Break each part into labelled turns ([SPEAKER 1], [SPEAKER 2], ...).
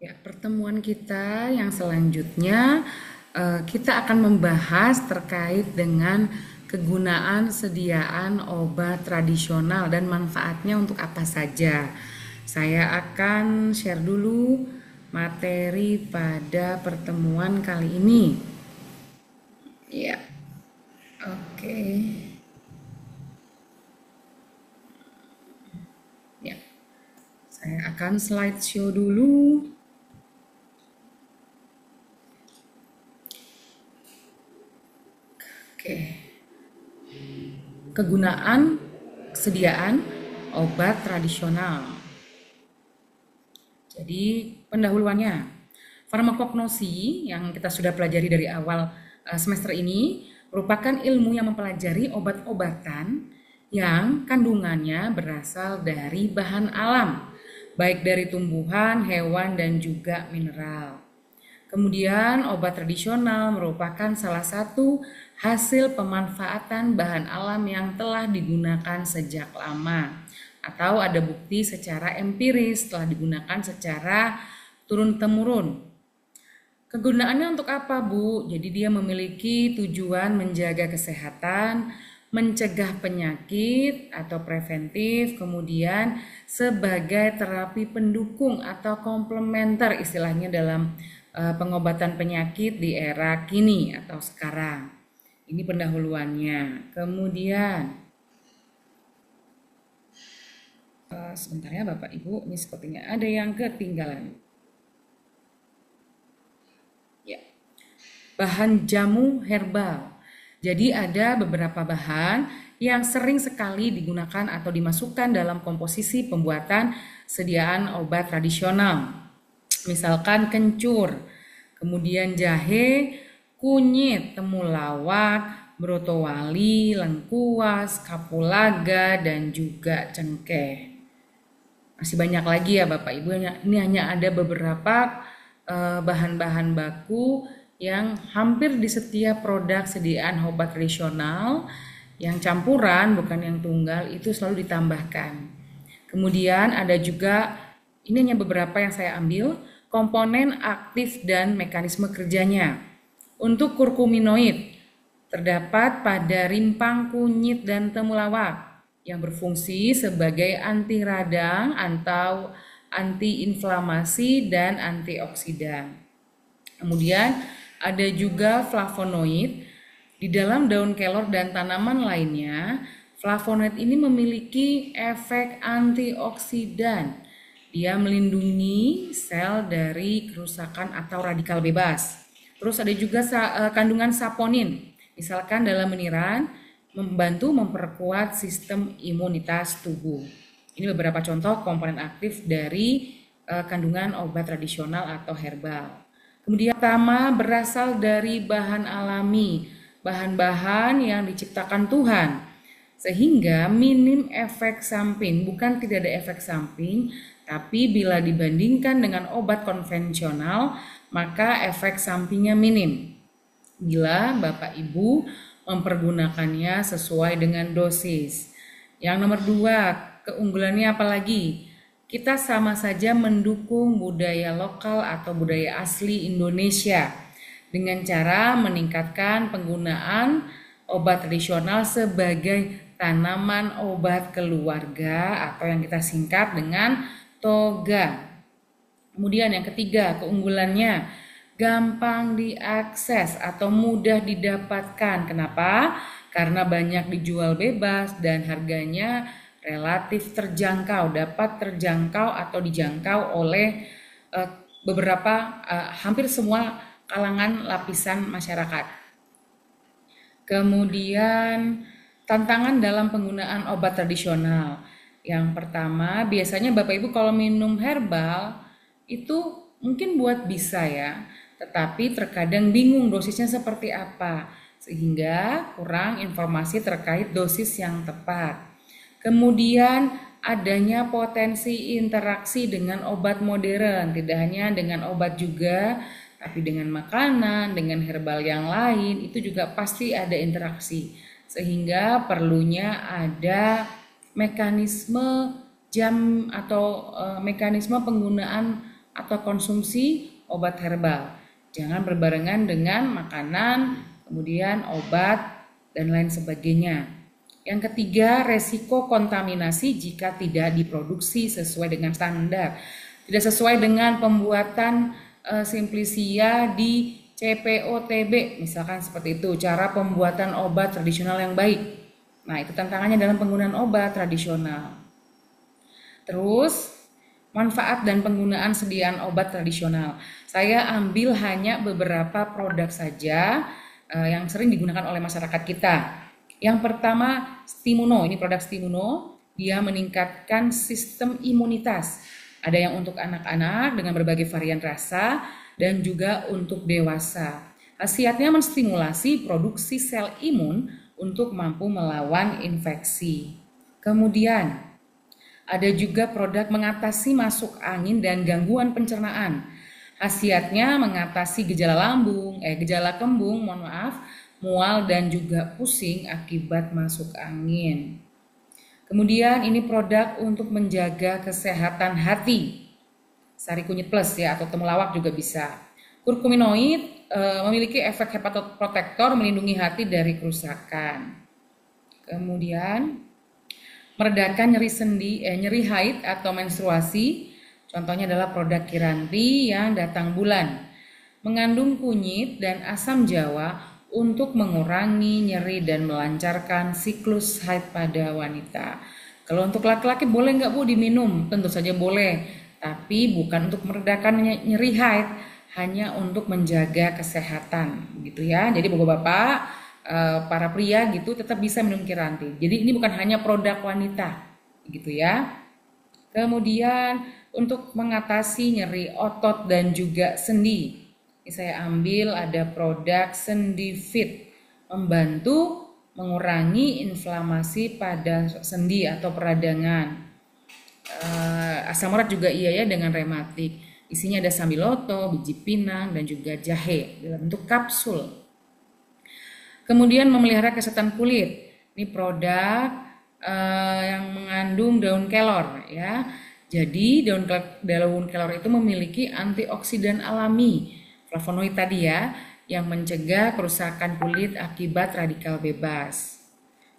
[SPEAKER 1] Ya, pertemuan kita yang selanjutnya kita akan membahas terkait dengan kegunaan sediaan obat tradisional dan manfaatnya untuk apa saja. Saya akan share dulu materi pada pertemuan kali ini. Ya, oke. Ya, saya akan slideshow dulu. Oke. Kegunaan sediaan obat tradisional. Jadi pendahuluannya, farmakognosi yang kita sudah pelajari dari awal semester ini merupakan ilmu yang mempelajari obat-obatan yang kandungannya berasal dari bahan alam, baik dari tumbuhan, hewan, dan juga mineral. Kemudian obat tradisional merupakan salah satu hasil pemanfaatan bahan alam yang telah digunakan sejak lama atau ada bukti secara empiris telah digunakan secara turun-temurun. Kegunaannya untuk apa, Bu? Jadi dia memiliki tujuan menjaga kesehatan, mencegah penyakit atau preventif, kemudian sebagai terapi pendukung atau komplementer istilahnya dalam pengobatan penyakit di era kini atau sekarang. Ini pendahuluannya. Kemudian sebentar ya Bapak Ibu, ini sepertinya ada yang ketinggalan. Ya. Bahan jamu herbal. Jadi ada beberapa bahan yang sering sekali digunakan atau dimasukkan dalam komposisi pembuatan sediaan obat tradisional. Misalkan kencur, kemudian jahe, kunyit, temulawak, brotowali, lengkuas, kapulaga, dan juga cengkeh. Masih banyak lagi ya Bapak Ibu, ini hanya ada beberapa bahan-bahan baku yang hampir di setiap produk sediaan obat tradisional yang campuran bukan yang tunggal itu selalu ditambahkan. Kemudian ada juga, ini hanya beberapa yang saya ambil, komponen aktif dan mekanisme kerjanya. Untuk kurkuminoid terdapat pada rimpang kunyit dan temulawak yang berfungsi sebagai anti radang atau anti-inflamasi dan antioksidan. Kemudian ada juga flavonoid. Di dalam daun kelor dan tanaman lainnya, flavonoid ini memiliki efek antioksidan. Dia melindungi sel dari kerusakan atau radikal bebas. Terus ada juga kandungan saponin. Misalkan dalam meniran, membantu memperkuat sistem imunitas tubuh. Ini beberapa contoh komponen aktif dari kandungan obat tradisional atau herbal. Kemudian pertama berasal dari bahan alami, bahan-bahan yang diciptakan Tuhan. Sehingga minim efek samping, bukan tidak ada efek samping, tapi bila dibandingkan dengan obat konvensional, maka efek sampingnya minim. Bila Bapak Ibu mempergunakannya sesuai dengan dosis. Yang nomor 2, keunggulannya apalagi? Kita sama saja mendukung budaya lokal atau budaya asli Indonesia dengan cara meningkatkan penggunaan obat tradisional sebagai tanaman obat keluarga atau yang kita singkat dengan toga. Kemudian yang ketiga, keunggulannya gampang diakses atau mudah didapatkan. Kenapa? Karena banyak dijual bebas dan harganya relatif terjangkau, dapat terjangkau atau dijangkau oleh beberapa hampir semua kalangan lapisan masyarakat. Kemudian tantangan dalam penggunaan obat tradisional. Yang pertama, biasanya Bapak Ibu kalau minum herbal itu mungkin buat bisa ya, tetapi terkadang bingung dosisnya seperti apa, sehingga kurang informasi terkait dosis yang tepat. Kemudian adanya potensi interaksi dengan obat modern, tidak hanya dengan obat juga, tapi dengan makanan, dengan herbal yang lain, itu juga pasti ada interaksi. Sehingga perlunya ada mekanisme jam atau mekanisme penggunaan atau konsumsi obat herbal. Jangan berbarengan dengan makanan, kemudian obat, dan lain sebagainya. Yang ketiga, resiko kontaminasi jika tidak diproduksi sesuai dengan standar. Tidak sesuai dengan pembuatan Simplicia di CPOTB, misalkan seperti itu, cara pembuatan obat tradisional yang baik. Nah, itu tantangannya dalam penggunaan obat tradisional. Terus, manfaat dan penggunaan sediaan obat tradisional. Saya ambil hanya beberapa produk saja yang sering digunakan oleh masyarakat kita. Yang pertama, Stimuno. Ini produk Stimuno. Dia meningkatkan sistem imunitas. Ada yang untuk anak-anak dengan berbagai varian rasa dan juga untuk dewasa. Khasiatnya menstimulasi produksi sel imun untuk mampu melawan infeksi. Kemudian ada juga produk mengatasi masuk angin dan gangguan pencernaan. Khasiatnya mengatasi gejala kembung, mual dan juga pusing akibat masuk angin. Kemudian ini produk untuk menjaga kesehatan hati. Sari kunyit plus ya, atau temulawak juga bisa. Kurkuminoid memiliki efek hepatoprotektor melindungi hati dari kerusakan. Kemudian meredakan nyeri haid atau menstruasi. Contohnya adalah produk Kiranti yang datang bulan. Mengandung kunyit dan asam jawa untuk mengurangi nyeri dan melancarkan siklus haid pada wanita. Kalau untuk laki-laki boleh nggak Bu diminum? Tentu saja boleh, tapi bukan untuk meredakan nyeri haid, hanya untuk menjaga kesehatan, gitu ya. Jadi bapak-bapak, para pria gitu tetap bisa minum Kiranti. Jadi ini bukan hanya produk wanita, gitu ya. Kemudian untuk mengatasi nyeri otot dan juga sendi. Ini saya ambil ada produk Sendi Fit, membantu mengurangi inflamasi pada sendi atau peradangan. Asam urat juga iya ya dengan rematik. Isinya ada sambiloto, biji pinang, dan juga jahe dalam bentuk kapsul. Kemudian memelihara kesehatan kulit. Ini produk yang mengandung daun kelor ya. Jadi daun kelor itu memiliki antioksidan alami, flavonoid tadi ya, yang mencegah kerusakan kulit akibat radikal bebas.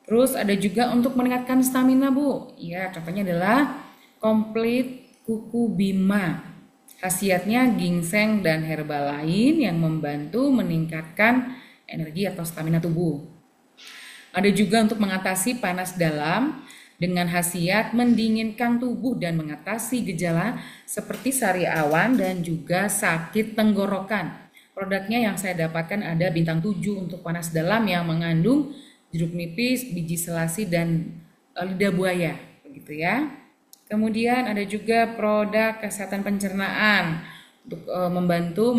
[SPEAKER 1] Terus ada juga untuk meningkatkan stamina Bu. Ya, contohnya adalah Komplit Kuku Bima. Khasiatnya ginseng dan herbal lain yang membantu meningkatkan energi atau stamina tubuh. Ada juga untuk mengatasi panas dalam dengan khasiat mendinginkan tubuh dan mengatasi gejala seperti sari awan dan juga sakit tenggorokan. Produknya yang saya dapatkan ada bintang 7 untuk panas dalam yang mengandung jeruk nipis, biji selasi, dan lidah buaya, begitu ya. Kemudian ada juga produk kesehatan pencernaan untuk membantu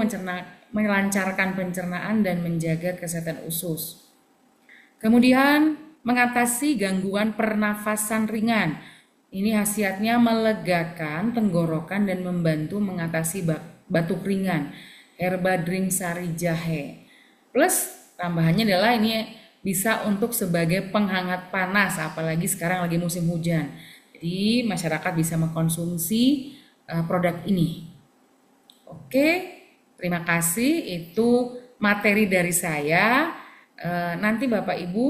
[SPEAKER 1] melancarkan pencernaan dan menjaga kesehatan usus. Kemudian mengatasi gangguan pernafasan ringan. Ini khasiatnya melegakan tenggorokan dan membantu mengatasi batuk ringan. Herba drink sari jahe. Plus tambahannya adalah ini bisa untuk sebagai penghangat panas, apalagi sekarang lagi musim hujan. Jadi masyarakat bisa mengkonsumsi produk ini. Oke, terima kasih. Itu materi dari saya. Nanti Bapak Ibu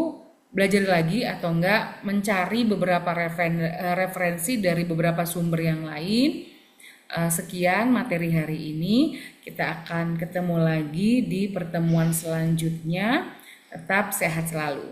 [SPEAKER 1] belajar lagi atau enggak mencari beberapa referensi dari beberapa sumber yang lain. Sekian materi hari ini. Kita akan ketemu lagi di pertemuan selanjutnya. Tetap sehat selalu.